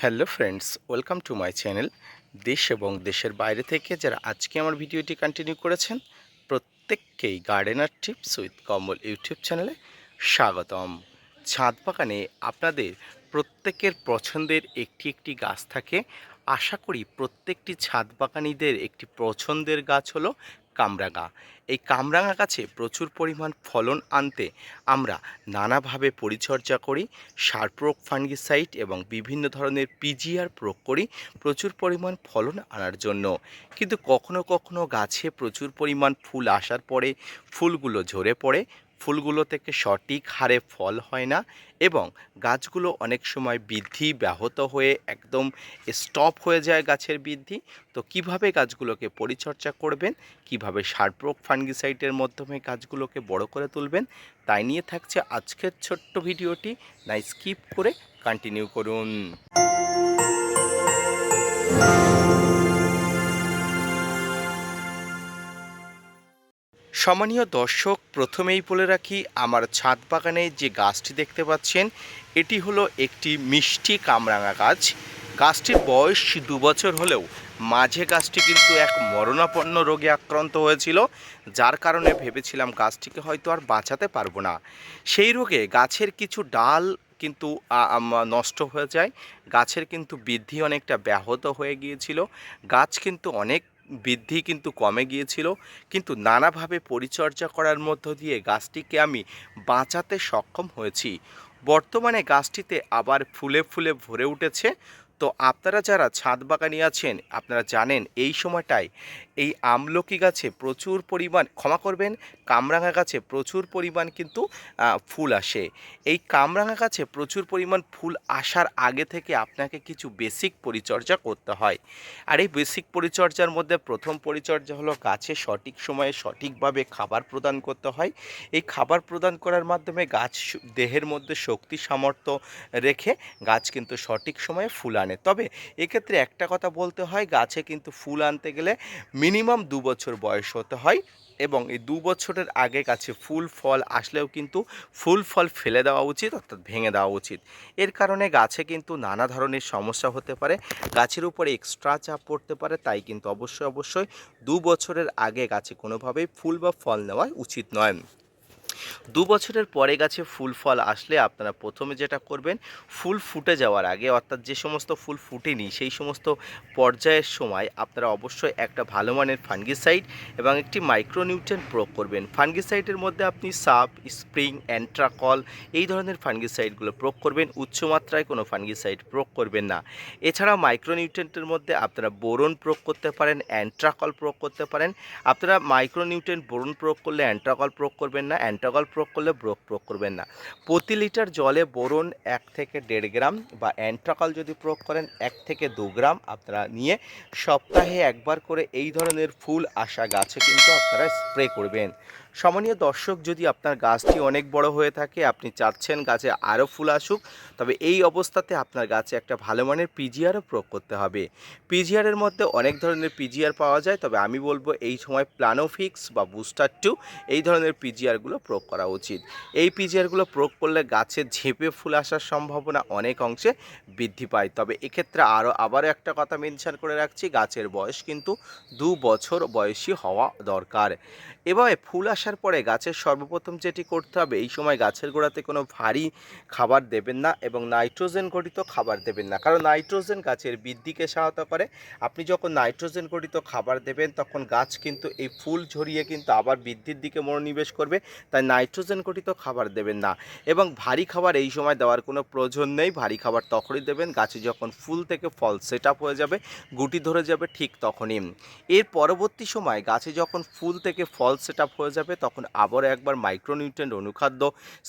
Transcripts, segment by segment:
Hello friends, welcome to my channel. দেশ এবং দেশের বাইরে থেকে যারা আজকে আমার ভিডিওটি কন্টিনিউ করেছেন, প্রত্যেককেই gardener tips with Kamal YouTube চ্যানেলে স্বাগতম। ছাদ বাগানে আপনাদের প্রত্যেকের পছন্দের একটি একটি গাছ থাকে। আশা করি প্রত্যেকটি ছাদ বাগানীদের একটি পছন্দের গাছ হলো কামরাঙা। এই কামরাঙা গাছে প্রচুর পরিমাণ ফলন আনতে আমরা নানাভাবে পরিচর্যা করি। সার প্রয়োগ, ফাঙ্গিসাইড এবং বিভিন্ন ধরনের পিজিআর প্রয়োগ করি প্রচুর পরিমাণ ফলন আনার জন্য। কিন্তু কখনো কখনো গাছে প্রচুর পরিমাণ ফুল আসার পরে ফুলগুলো ঝরে পড়ে, ফুলগুলো থেকে সঠিক হারে ফল হয় না এবং গাছগুলো অনেক সময় বৃদ্ধি ব্যাহত হয়ে একদম স্টপ হয়ে যায় গাছের বৃদ্ধি। তো কিভাবে গাছগুলোকে পরিচর্যা করবেন, কিভাবে সার প্রয়োগ, ফাঙ্গিসাইডের মাধ্যমে গাছগুলোকে বড় করে তুলবেন, তাই নিয়ে থাকছে আজকের ছোট্ট ভিডিওটি। না স্কিপ করে কন্টিনিউ করুন। সম্মানীয় দর্শক, প্রথমেই বলে রাখি, আমার ছাদ বাগানে যে গাছটি দেখতে পাচ্ছেন এটি হলো একটি মিষ্টি কামরাঙা গাছ। গাছটির বয়স 2 বছর হলেও মাঝে গাছটি কিন্তু এক মরণাপন্ন রোগে আক্রান্ত হয়েছিল, যার কারণে ভেবেছিলাম গাছটিকে হয়তো আর বাঁচাতে পারবো না। সেই রোগে গাছের কিছু ডাল কিন্তু নষ্ট হয়ে যায়, গাছের কিন্তু বৃদ্ধি অনেকটা ব্যাহত হয়ে গিয়েছিল, গাছ কিন্তু অনেক বৃদ্ধি কিন্তু কমে গিয়েছিল। কিন্তু নানাভাবে পরিচর্যা করার মধ্য দিয়ে গাছটিকে আমি বাঁচাতে সক্ষম হয়েছি। বর্তমানে গাছটিতে আবার ফুলে ফুলে ভরে উঠেছে। তো আপনারা যারা ছাদ বাগানি আছেন, আপনারা জানেন এই সময়টায় এই আমলকি গাছে প্রচুর পরিমাণ, ক্ষমা করবেন, কামরাঙা গাছে প্রচুর পরিমাণ কিন্তু ফুল আসে। এই কামরাঙা গাছে প্রচুর পরিমাণ ফুল আসার আগে থেকে আপনাকে কিছু বেসিক পরিচর্যা করতে হয়। আর এই বেসিক পরিচর্যার মধ্যে প্রথম পরিচর্যা হলো গাছে সঠিক সময়ে সঠিকভাবে খাবার প্রদান করতে হয়। এই খাবার প্রদান করার মাধ্যমে গাছ দেহের মধ্যে শক্তি সামর্থ্য রেখে গাছ কিন্তু সঠিক সময়ে ফুল আনে। তবে এক্ষেত্রে একটা কথা বলতে হয়, গাছে কিন্তু ফুল আনতে গেলে মিনিমাম 2 বছর বয়স হতে হয় এবং এই 2 বছরের আগে গাছে ফুল ফল আসলেও কিন্তু ফুল ফল ফেলে দেওয়া উচিত, অর্থাৎ ভেঙে দেওয়া উচিত। এর কারণে গাছে কিন্তু নানা ধরনের সমস্যা হতে পারে, গাছের উপরে এক্সট্রা চাপ পড়তে পারে। তাই কিন্তু অবশ্যই 2 বছরের আগে গাছে কোনোভাবেই ফুল বা ফল নেওয়া উচিত নয়। 2 বছরের পরে গাছে ফুল ফল আসলে আপনারা প্রথমে যেটা করবেন, ফুল ফুটে যাওয়ার আগে, অর্থাৎ যে সমস্ত ফুল ফুটেনি সেই সমস্ত পর্যায়ের সময় আপনারা অবশ্যই একটা ভালো মানের ফাঙ্গিসাইড এবং একটি মাইক্রোনিউট্রিয়েন্ট প্রয়োগ করবেন। ফাঙ্গিসাইডের মধ্যে আপনি সাপ, স্প্রিং, অ্যান্ট্রাকল এই ধরনের ফাঙ্গিসাইডগুলো প্রয়োগ করবেন। উচ্চমাত্রায় কোনো ফাঙ্গিসাইড প্রয়োগ করবেন না। এছাড়া মাইক্রোনিউট্রিয়েন্টের মধ্যে আপনারা বোরন প্রয়োগ করতে পারেন, অ্যান্ট্রাকল প্রয়োগ করতে পারেন। আপনারা মাইক্রোনিউট্রিয়েন্ট বোরন প্রয়োগ করলে অ্যান্ট্রাকল প্রয়োগ করবেন না, অ্যান্ট্রাকল প্রয়োগ করলে প্রয়োগ করবেন না। প্রতি লিটার জলে বোরন 1 থেকে 1.5 গ্রাম বা অ্যান্ট্রাকল যদি প্রয়োগ করেন 1 থেকে 2 গ্রাম আপনারা নিয়ে সপ্তাহে একবার করে এই ধরনের ফুল আসা গাছে কিন্তু আপনারা স্প্রে করবেন। সম্মানীয় দর্শক, যদি আপনার গাছটি অনেক বড় হয়ে থাকে, আপনি চাচ্ছেন গাছে আরও ফুল আসুক, তবে এই অবস্থাতে আপনার গাছে একটা ভালো মানের পিজিআরও প্রয়োগ করতে হবে। পিজিআরের মধ্যে অনেক ধরনের পিজিআর পাওয়া যায়, তবে আমি বলবো এই সময় প্লানোফিক্স বা বুস্টার 2 এই ধরনের পিজিআরগুলো প্রয়োগ করা উচিত। এই পিজিআরগুলো প্রয়োগ করলে গাছের ঝেঁপে ফুল আসার সম্ভাবনা অনেক অংশে বৃদ্ধি পায়। তবে এক্ষেত্রে আবারও একটা কথা মেনশন করে রাখছি, গাছের বয়স কিন্তু 2 বছর বয়সী হওয়া দরকার। এভাবে ফুল আসার পরে গাছের সর্বপ্রথম যেটি করতে হবে, এই সময় গাছের গোড়াতে কোনো ভারী খাবার দেবেন না এবং নাইট্রোজেন গঠিত খাবার দেবেন না, কারণ নাইট্রোজেন গাছের বৃদ্ধিকে সহায়তা করে। আপনি যখন নাইট্রোজেন গঠিত খাবার দেবেন তখন গাছ কিন্তু এই ফুল ঝরিয়ে কিন্তু আবার বৃদ্ধির দিকে মনোনিবেশ করবে। তাই নাইট্রোজেন গঠিত খাবার দেবেন না এবং ভারী খাবার এই সময় দেওয়ার কোনো প্রয়োজন নেই। ভারী খাবার তখনই দেবেন গাছে যখন ফুল থেকে ফল সেট আপ হয়ে যাবে, গুটি ধরে যাবে, ঠিক তখনই। এর পরবর্তী সময় গাছে যখন ফুল থেকে ফল সেট আপ হয়ে যাবে তখন আবারও একবার মাইক্রোনিউট্রিয়েন্ট অনুখাদ্য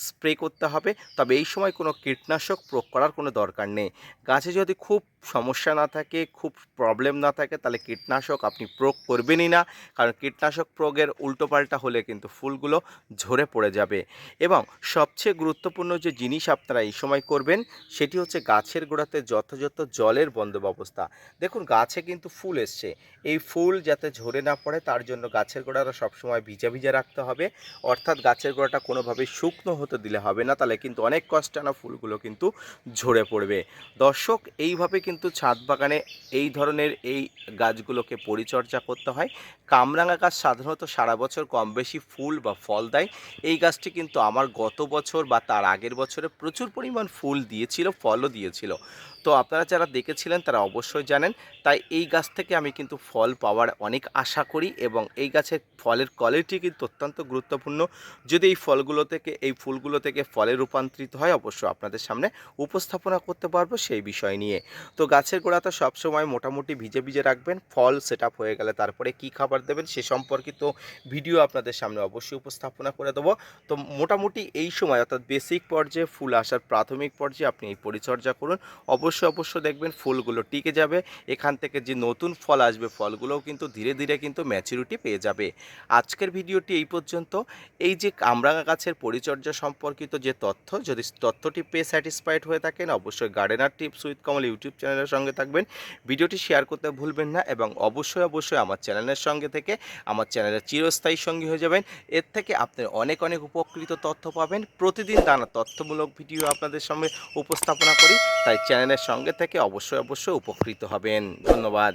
স্প্রে করতে হবে। তবে এই সময় কোনো কীটনাশক প্রয়োগ করার কোনো দরকার নেই। গাছে যদি খুব সমস্যা না থাকে, খুব প্রবলেম না থাকে, তাহলে কীটনাশক আপনি প্রয়োগ করবেনই না। কারণ কীটনাশক প্রয়োগের উল্টোপাল্টা হলে কিন্তু ফুলগুলো ঝরে পড়ে যাবে। এবং সবচেয়ে গুরুত্বপূর্ণ যে জিনিস আপনারা এই সময় করবেন সেটি হচ্ছে গাছের গোড়াতে যথাযথ জলের বন্দোবস্তা। দেখুন গাছে কিন্তু ফুল এসছে, এই ফুল যাতে ঝরে না পড়ে তার জন্য গাছের গোড়াটা সবসময় ভিজা ভিজা রাখতে হবে। অর্থাৎ গাছের গোড়াটা কোনোভাবেই শুকনো হতে দিলে হবে না, তাহলে কিন্তু অনেক কষ্টে আনা ফুলগুলো কিন্তু ঝরে পড়বে। দর্শক, এইভাবে কিন্তু ছাদ বাগানে এই ধরনের এই গাছগুলোকে পরিচর্যা করতে হয়। কামরাঙা গাছ সাধারণত সারা বছর কম বেশি ফুল বা ফল দেয়। এই গাছটি কিন্তু আমার গত বছর বা তার আগের বছরে প্রচুর পরিমাণ ফুল দিয়েছিল, ফলও দিয়েছিল। তো আপনারা যারা দেখেছিলেন তারা অবশ্যই জানেন। তাই এই গাছ থেকে আমি কিন্তু ফল পাওয়ার অনেক আশা করি এবং এই গাছের ফলের কোয়ালিটি কিন্তু অত্যন্ত গুরুত্বপূর্ণ। যদি এই ফলগুলো থেকে, এই ফুলগুলো থেকে ফলে রূপান্তরিত হয়, অবশ্যই আপনাদের সামনে উপস্থাপনা করতে পারবো সেই বিষয় নিয়ে। তো গাছের গোড়াটা সবসময় মোটামুটি ভিজে ভিজে রাখবেন। ফল সেট আপ হয়ে গেলে তারপরে কি খাবার দেবেন সে সম্পর্কিত ভিডিও আপনাদের সামনে অবশ্যই উপস্থাপনা করে দেবো। তো মোটামুটি এই সময় অর্থাৎ বেসিক পর্যায়ে ফুল আসার প্রাথমিক পর্যায়ে আপনি এই পরিচর্যা করুন। অবশ্যই দেখবেন ফুলগুলো টিকে যাবে। এখান থেকে যে নতুন ফল আসবে ফলগুলোও কিন্তু ধীরে ধীরে কিন্তু ম্যাচুরিটি পেয়ে যাবে। আজকের ভিডিওটি এই পর্যন্ত। এই যে কামরাঙা গাছের পরিচর্যা সম্পর্কিত যে তথ্য, যদি তথ্যটি পেয়ে স্যাটিসফাইড হয়ে থাকেন অবশ্যই gardener tips with Kamal YouTube চ্যানেলের সঙ্গে থাকবেন। ভিডিওটি শেয়ার করতে ভুলবেন না এবং অবশ্যই আমার চ্যানেলের সঙ্গে থেকে আমার চ্যানেলের চিরস্থায়ী সঙ্গী হয়ে যাবেন। এর থেকে আপনি অনেক উপকৃত তথ্য পাবেন। প্রতিদিন নানা তথ্যমূলক ভিডিও আপনাদের সামনে উপস্থাপনা করি, তাই চ্যানেলের সঙ্গে থেকে অবশ্যই উপকৃত হবেন। ধন্যবাদ।